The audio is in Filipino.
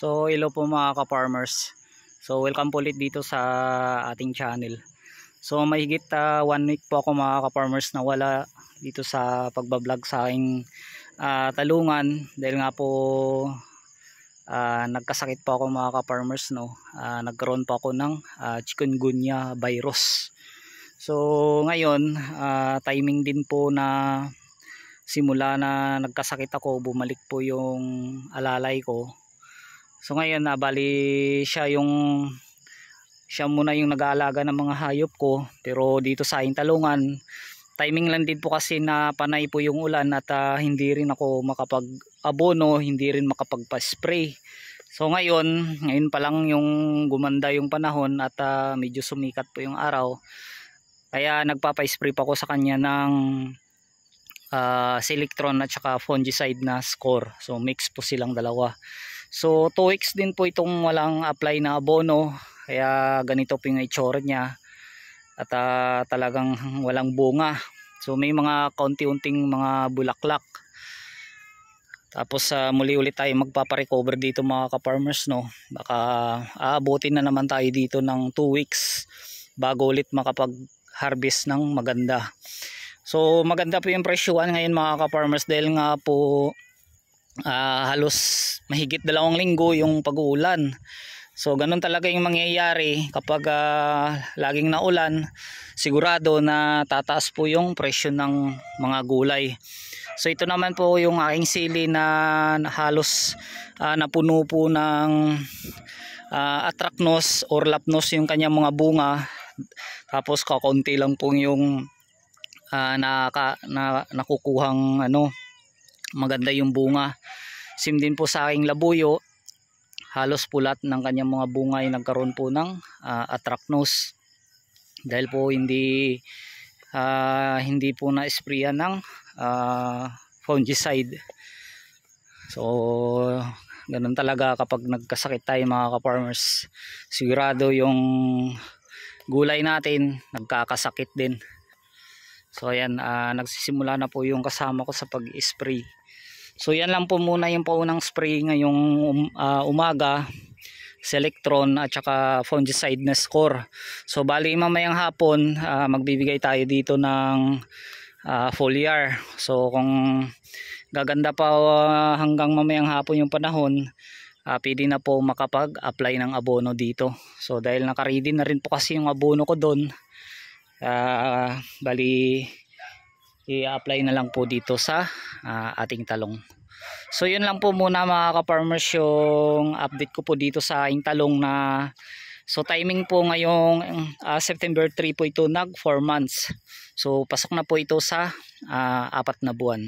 So hello po mga ka-farmers. So welcome po ulit dito sa ating channel. So mahigit 1 week po ako mga ka-farmers na wala dito sa pagbablog sa aking talungan dahil nga po nagkasakit po ako mga ka-farmers, no. Nagkaroon po ako ng chikungunya virus. So ngayon timing din po na simula na nagkasakit ako, bumalik po yung alalay ko. So ngayon bali siya muna yung nag-aalaga ng mga hayop ko, pero dito sa aking talungan timing lang din po kasi na panay po yung ulan at hindi rin ako makapag-abono, hindi rin makapagpa-spray. So ngayon pa lang yung gumanda yung panahon at medyo sumikat po yung araw, kaya nagpapa-spray pa ako sa kanya ng Selectron at saka fungicide na Score. So mix po silang dalawa. So 2 weeks din po itong walang apply na abono, kaya ganito po yung itsura niya at talagang walang bunga. So may mga kaunti-unting mga bulaklak. Tapos muli ulit tayo magpapa-recover dito mga ka-farmers, no. Baka aabutin na naman tayo dito ng 2 weeks bago ulit makapag-harvest ng maganda. So maganda po yung presyuan ngayon mga ka-farmers dahil nga po halos mahigit 2 linggo yung pag-uulan. So ganun talaga yung mangyayari kapag laging naulan, sigurado na tataas po yung presyo ng mga gulay. So ito naman po yung aking sili na halos napuno po ng Anthracnose or Lapnose yung kanyang mga bunga. Tapos kakaunti lang po yung nakukuhang maganda yung bunga. Sim din po sa aking labuyo, halos pulat ng kanyang mga bunga ay nagkaroon po ng Anthracnose dahil po hindi po na-sprayan ng fungicide. So ganun talaga kapag nagkasakit tayo mga ka-farmers, sigurado yung gulay natin nagkakasakit din. So ayan, nagsisimula na po yung kasama ko sa pag-spray. So yan lang po muna yung paunang spray ngayong umaga, Selectron at saka fungicide na Score. So bali mamayang hapon magbibigay tayo dito ng foliar. So kung gaganda pa hanggang mamayang hapon yung panahon, pwede na po makapag-apply ng abono dito. So dahil naka-ready na rin po kasi yung abono ko doon, bali i-apply na lang po dito sa ating talong. So yun lang po muna mga ka-farmers yung update ko po dito sa ating talong na so timing po ngayong September 3 po ito, nag 4 months. So pasok na po ito sa 4 na buwan.